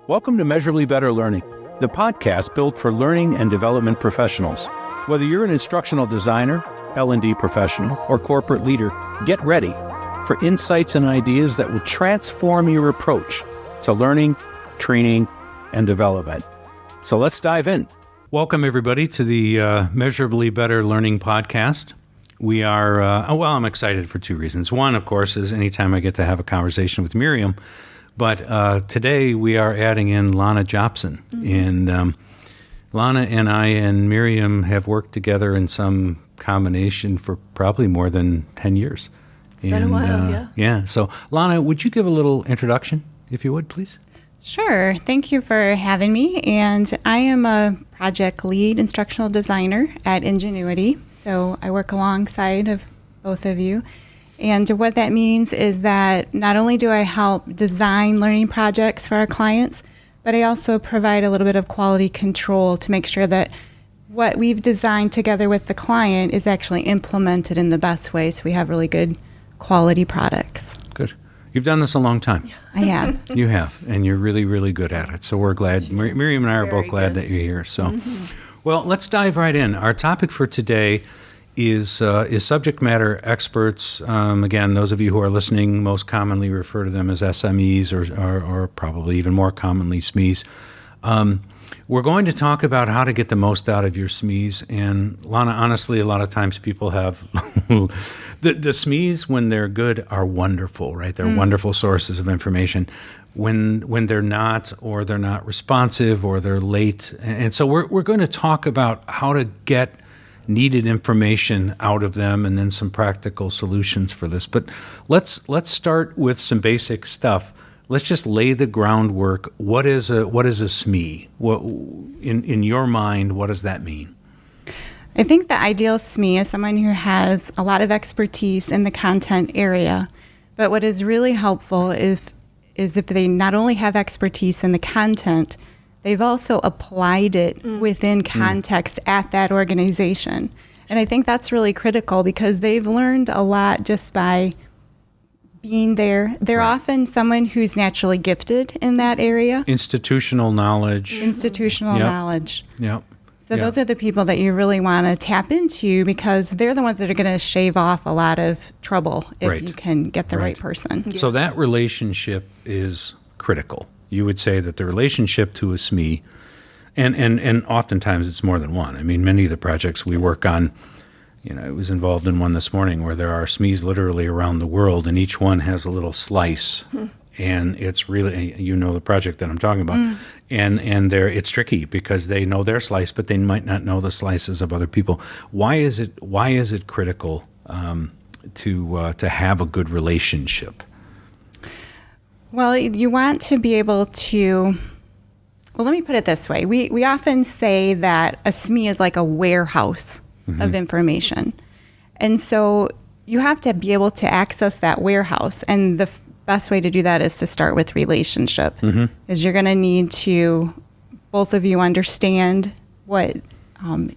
Welcome to Measurably Better Learning, the podcast built for learning and development professionals. Whether you're an instructional designer, L&D professional, or corporate leader, get ready for insights and ideas that will transform your approach to learning, training, and development. So let's dive in. Welcome, everybody, to the Measurably Better Learning podcast. We are, I'm excited for two reasons. One, of course, is anytime I get to have a conversation with Miriam. But today we are adding in Lana Jobson. Mm-hmm. And Lana and I and Miriam have worked together in some combination for probably more than 10 years. It's been a while, yeah. Yeah. So, Lana, would you give a little introduction, if you would, please? Sure. Thank you for having me. And I am a project lead instructional designer at Ingenuity. So I work alongside of both of you. And what that means is that not only do I help design learning projects for our clients, but I also provide a little bit of quality control to make sure that what we've designed together with the client is actually implemented in the best way so we have really good quality products. Good. You've done this a long time. I have. You have, and you're really, really good at it. So we're glad. Miriam and I are both glad that you're here. So, well, let's dive right in. Our topic for today is subject matter experts. Again, those of you who are listening most commonly refer to them as SMEs or probably even more commonly SMEs. We're going to talk about how to get the most out of your SMEs. And Lana, honestly, a lot of times people have the SMEs, when they're good, are wonderful, right? They're wonderful sources of information. When they're not, or they're not responsive, or they're late. And so we're going to talk about how to get needed information out of them, and then some practical solutions for this. But let's start with some basic stuff. Let's just lay the groundwork. What is a SME? What, in your mind, what does that mean? I think the ideal SME is someone who has a lot of expertise in the content area. But what is really helpful is if they not only have expertise in the content, they've also applied it within context at that organization. And I think that's really critical because they've learned a lot just by being there. They're often someone who's naturally gifted in that area. Institutional knowledge. Knowledge. Yep. So those are the people that you really want to tap into because they're the ones that are going to shave off a lot of trouble if you can get the right person. Yeah. So that relationship is critical. You would say that the relationship to a SME, and oftentimes it's more than one. I mean, many of the projects we work on, I was involved in one this morning where there are SMEs literally around the world, and each one has a little slice. And it's really, the project that I'm talking about. And it's tricky because they know their slice, but they might not know the slices of other people. Why is it critical to have a good relationship? Well, you want to be able to, let me put it this way. We often say that a SME is like a warehouse of information. And so you have to be able to access that warehouse. And the best way to do that is to start with relationship. Is you're going to need to, both of you, understand what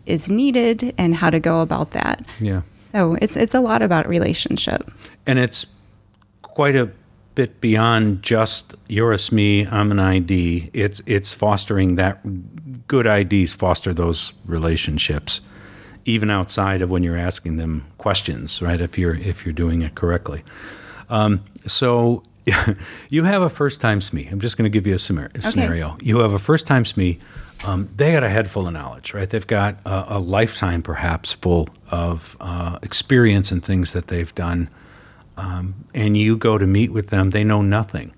is needed and how to go about that. Yeah. So it's a lot about relationship. And it's quite a bit beyond just you're a SME, I'm an ID. It's fostering that. Good IDs foster those relationships, even outside of when you're asking them questions, right? If you're doing it correctly. So you have a first-time SME. I'm just going to give you a scenario. Okay. You have a first-time SME. They got a head full of knowledge, right? They've got a lifetime, perhaps, full of experience and things that they've done. And you go to meet with them. They know nothing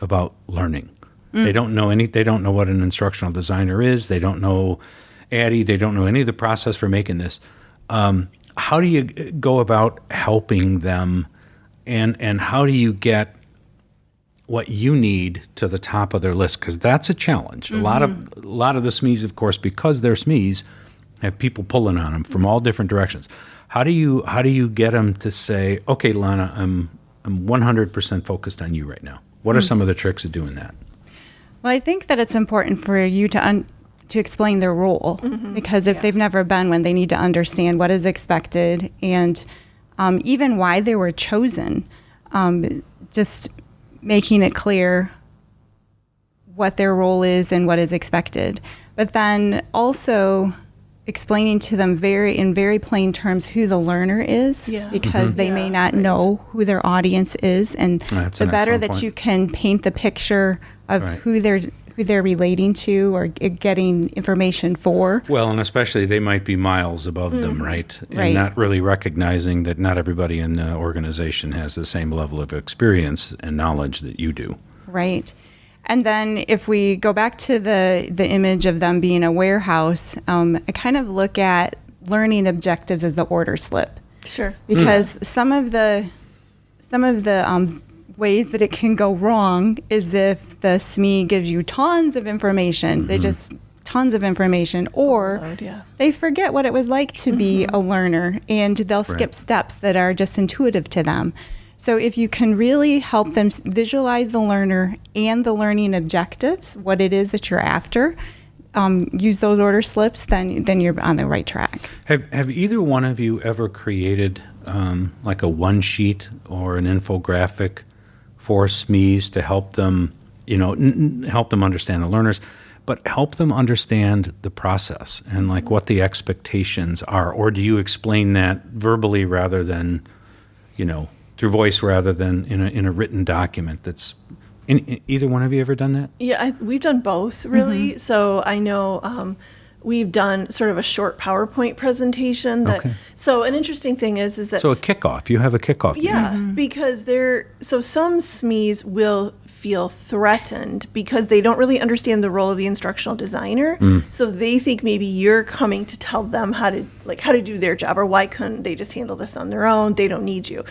about learning. They don't know They don't know what an instructional designer is. They don't know ADDIE. They don't know any of the process for making this. How do you go about helping them? And how do you get what you need to the top of their list? Because that's a challenge. A lot of the SMEs, of course, because they're SMEs, have people pulling on them from all different directions. How do you get them to say, okay, Lana, I'm 100% focused on you right now? What are some of the tricks of doing that? Well, I think that it's important for you to explain their role because if they've never been one, they need to understand what is expected and even why they were chosen. Just making it clear what their role is and what is expected. But then also explaining to them in very plain terms who the learner is, because they may not know who their audience is. And the better that you can paint the picture of who they're relating to or getting information for. Well, and especially they might be miles above them, right? And not really recognizing that not everybody in the organization has the same level of experience and knowledge that you do. Right. And then if we go back to the image of them being a warehouse, I kind of look at learning objectives as the order slip. Sure. Because some of the ways that it can go wrong is if the SME gives you tons of information, they just tons of information, or they forget what it was like to be a learner, and they'll skip steps that are just intuitive to them. So if you can really help them visualize the learner and the learning objectives, what it is that you're after, use those order slips, then you're on the right track. Have either one of you ever created like a one sheet or an infographic for SMEs to help them, help them understand the learners, but help them understand the process and like what the expectations are? Or do you explain that verbally rather than, through voice rather than in a written document? That's either one of you ever done that? Yeah, we've done both, really. So I know we've done sort of a short PowerPoint presentation. So an interesting thing is that... So a kickoff. You have a kickoff. Yeah, because some SMEs will feel threatened because they don't really understand the role of the instructional designer. So they think maybe you're coming to tell them how to do their job, or why couldn't they just handle this on their own? They don't need you.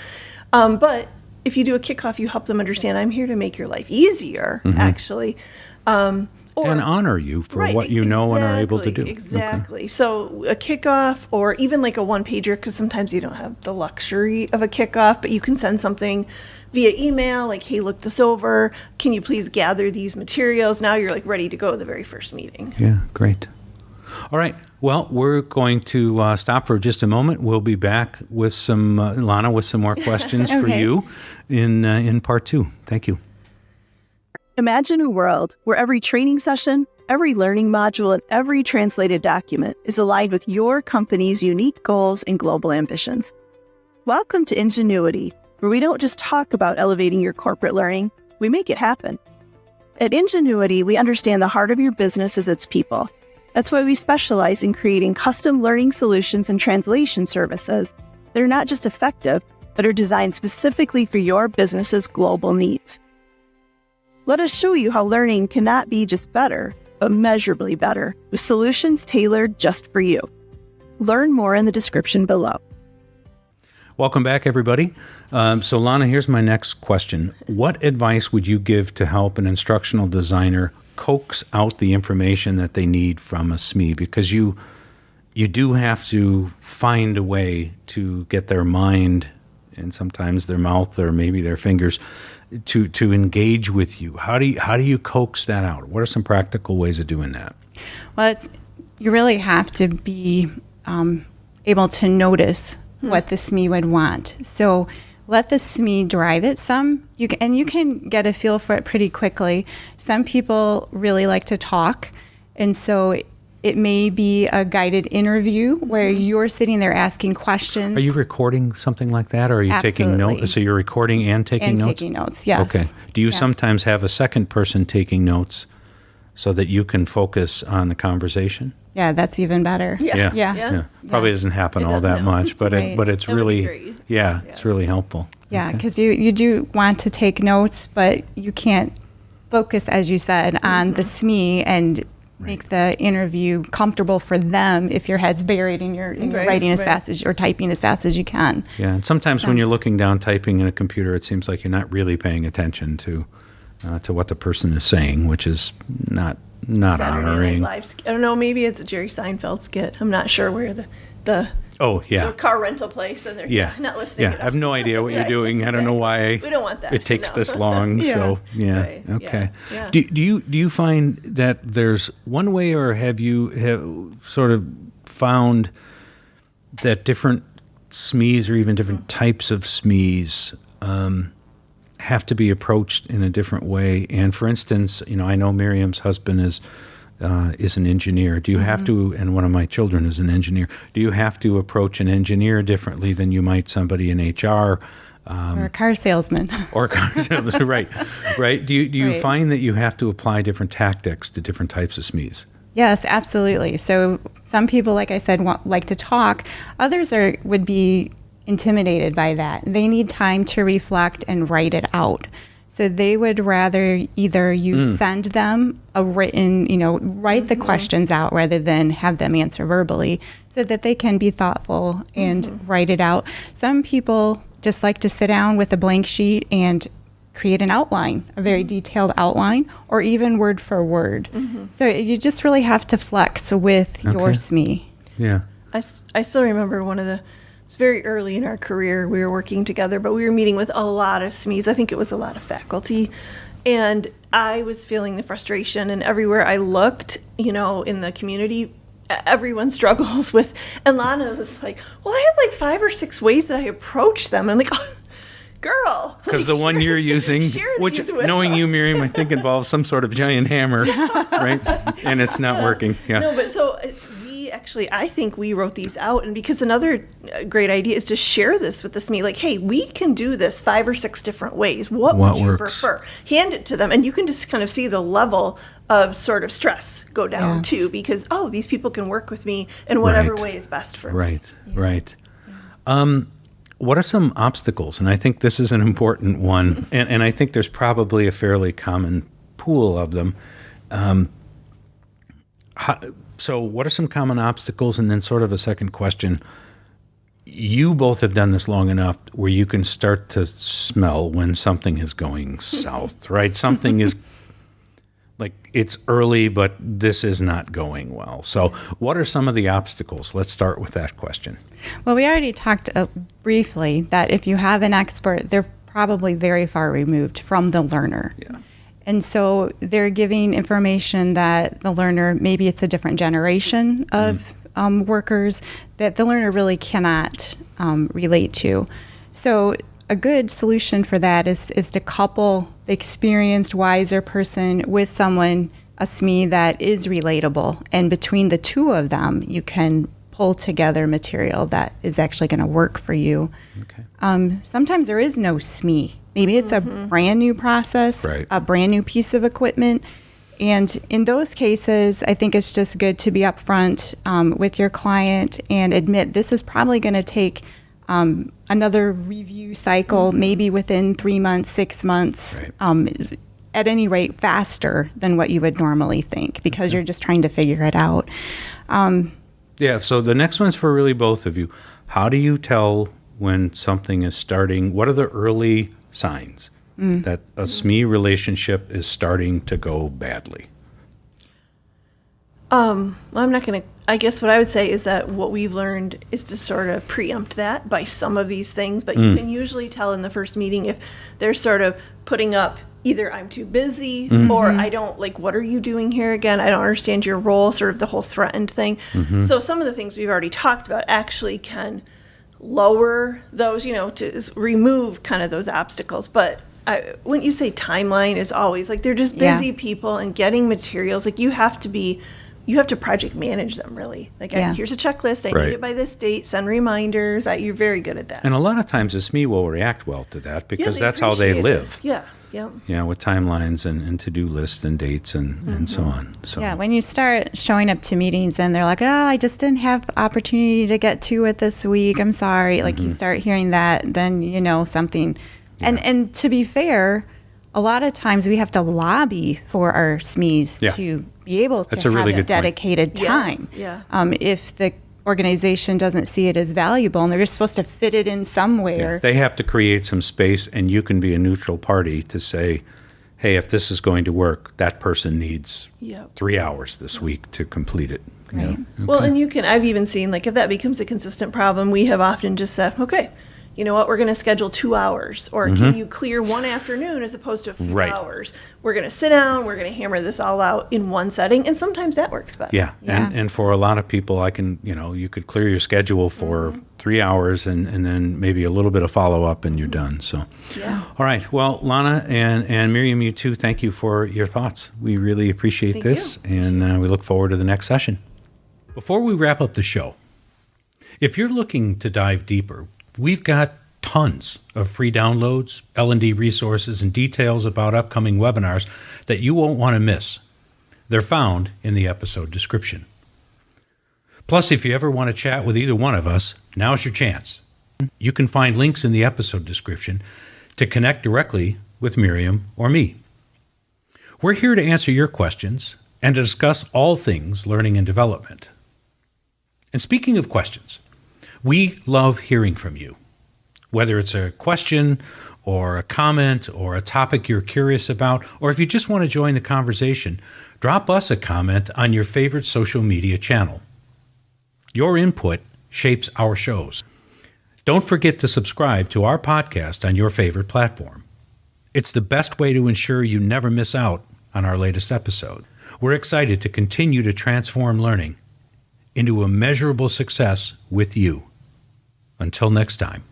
But if you do a kickoff, you help them understand, I'm here to make your life easier, actually. And honor you for what you know and are able to do. Exactly. Okay. So a kickoff, or even like a one-pager, because sometimes you don't have the luxury of a kickoff, but you can send something via email, like, hey, look this over. Can you please gather these materials? Now you're like ready to go to the very first meeting. Yeah, great. All right. Well, we're going to stop for just a moment. We'll be back with some, Lana, with some more questions for you in part 2. Thank you. Imagine a world where every training session, every learning module, and every translated document is aligned with your company's unique goals and global ambitions. Welcome to Ingenuity, where we don't just talk about elevating your corporate learning, we make it happen. At Ingenuity, we understand the heart of your business is its people. That's why we specialize in creating custom learning solutions and translation services that are not just effective, but are designed specifically for your business's global needs. Let us show you how learning cannot be just better, but measurably better, with solutions tailored just for you. Learn more in the description below. Welcome back, everybody. So, Lana, here's my next question. What advice would you give to help an instructional designer coax out the information that they need from a SME? Because you do have to find a way to get their mind, and sometimes their mouth or maybe their fingers, to engage with you. How do you coax that out? What are some practical ways of doing that? Well, you really have to be able to notice what the SME would want. So let the SME drive it. You can get a feel for it pretty quickly. Some people really like to talk, and so it may be a guided interview where you're sitting there asking questions. Are you recording something like that, or are you taking notes? So you're recording and taking notes? Taking notes, yes. Okay. Do you sometimes have a second person taking notes so that you can focus on the conversation? Yeah, that's even better. Yeah. Probably doesn't happen all that much, but it's really, it's really helpful. Yeah, because you do want to take notes, but you can't focus, as you said, on the SME and make the interview comfortable for them if your head's buried and you're writing as fast as or typing as fast as you can. Yeah, and sometimes when you're looking down typing in a computer, it seems like you're not really paying attention to what the person is saying, which is not Saturday honoring. Night Live. I don't know. Maybe it's a Jerry Seinfeld skit. I'm not sure where the car rental place, and they're not listening. Yeah, I have no idea what you're doing. I don't know why we don't want that. It takes this long. So okay. Yeah. Do you find that there's one way, or have you sort of found that different SMEs or even different types of SMEs have to be approached in a different way? And for instance, I know Miriam's husband is an engineer. Do you have to, and one of my children is an engineer, do you have to approach an engineer differently than you might somebody in HR? Or a car salesman. Or a car salesman, right. Do you Right. find that you have to apply different tactics to different types of SMEs? Yes, absolutely. So some people, like I said, like to talk. Others would be intimidated by that. They need time to reflect and write it out. So they would rather either you send them a written, write the questions out rather than have them answer verbally, so that they can be thoughtful and write it out. Some people just like to sit down with a blank sheet and create an outline, a very detailed outline, or even word for word. So you just really have to flex with your SME. Yeah. I still remember it was very early in our career. We were working together, but we were meeting with a lot of SMEs. I think it was a lot of faculty. And I was feeling the frustration, and everywhere I looked, in the community, everyone struggles with, and Lana was like, well, I have like 5 or 6 ways that I approach them. I'm like, oh, girl. Because the one you're using, share which, these with knowing you, us. Miriam, I think involves some sort of giant hammer, right? And it's not working. Yeah. No, but so I think we wrote these out, and because another great idea is to share this with the SME, like, hey, we can do this 5 or 6 different ways. What would you works? prefer? Hand it to them, and you can just kind of see the level of sort of stress go down too, because, these people can work with me in whatever way is best for me. Right. What are some obstacles? And I think this is an important one, and I think there's probably a fairly common pool of them. So what are some common obstacles? And then sort of a second question. You both have done this long enough where you can start to smell when something is going south, right? Something is like, it's early, but this is not going well. So what are some of the obstacles? Let's start with that question. Well, we already talked briefly that if you have an expert, they're probably very far removed from the learner. Yeah. And so they're giving information that the learner, maybe it's a different generation of workers, that the learner really cannot relate to. So a good solution for that is to couple the experienced, wiser person with someone, a SME, that is relatable. And between the two of them, you can pull together material that is actually going to work for you. Okay. Sometimes there is no SME. Maybe it's a brand new process, Right. a brand new piece of equipment. And in those cases, I think it's just good to be upfront with your client and admit this is probably going to take another review cycle, maybe within 3 months, 6 months, at any rate faster than what you would normally think, because you're just trying to figure it out. Yeah, so the next one's for really both of you. How do you tell when something is starting? What are the early signs that a SME relationship is starting to go badly? I'm not going to, I guess what I would say is that what we've learned is to sort of preempt that by some of these things, but you can usually tell in the first meeting if they're sort of putting up either I'm too busy or I don't, like, what are you doing here again? I don't understand your role, sort of the whole threatened thing. So some of the things we've already talked about actually can lower those, to remove kind of those obstacles. But wouldn't you say timeline is always, like, they're just busy people and getting materials, like, you have to project manage them, really. Like, here's a checklist, I need it by this date, send reminders. You're very good at that. And a lot of times a SME will react well to that because that's how they appreciate it. live. Yeah. With timelines and to-do lists and dates and so on. So Yeah, when you start showing up to meetings and they're like, I just didn't have opportunity to get to it this week, I'm sorry. Like, you start hearing that, then you know something. And to be fair, a lot of times we have to lobby for our SMEs to be able to That's a really have good point. dedicated time. Yeah. If the organization doesn't see it as valuable and they're just supposed to fit it in somewhere. They have to create some space, and you can be a neutral party to say, hey, if this is going to work, that person needs 3 hours this week to complete it. Right. Well, and I've even seen, like, if that becomes a consistent problem, we have often just said, okay, you know what, we're going to schedule 2 hours, or can you clear one afternoon as opposed to a few Right. hours? We're going to sit down, we're going to hammer this all out in one setting, and sometimes that works better. Yeah. Yeah. And for a lot of people, you could clear your schedule for 3 hours and then maybe a little bit of follow-up and you're done. So, Yeah. all right. Well, Lana and Miriam, you too, thank you for your thoughts. We really appreciate Thank this, and we look forward to the next session. Before we wrap up the show, if you're looking to dive deeper, we've got tons of free downloads, L&D resources, and details about upcoming webinars that you won't want to miss. They're found in the episode description. Plus, if you ever want to chat with either one of us, now's your chance. You can find links in the episode description to connect directly with Miriam or me. We're here to answer your questions and to discuss all things learning and development. And speaking of questions, we love hearing from you. Whether it's a question or a comment or a topic you're curious about, or if you just want to join the conversation, drop us a comment on your favorite social media channel. Your input shapes our shows. Don't forget to subscribe to our podcast on your favorite platform. It's the best way to ensure you never miss out on our latest episode. We're excited to continue to transform learning into a measurable success with you. Until next time.